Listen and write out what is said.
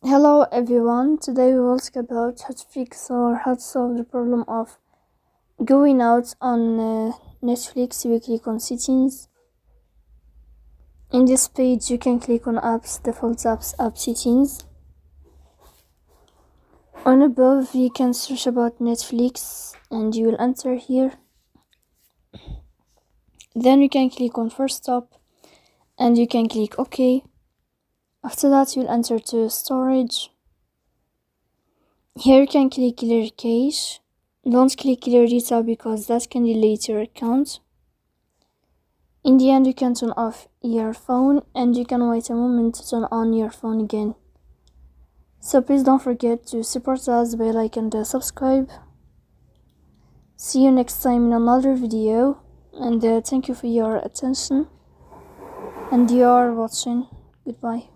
Hello everyone, today we will talk about how to fix or how to solve the problem of going out on Netflix. You click on settings. In this page you can click on apps, default apps, app settings. On above you can search about Netflix and you will enter here. Then you can click on first stop and you can click OK. After that you'll enter to storage. Here you can click clear cache. Don't click clear data because that can delete your account. In the end you can turn off your phone and you can wait a moment to turn on your phone again. So please don't forget to support us by like and subscribe. See you next time in another video, and thank you for your attention and you are watching. Goodbye.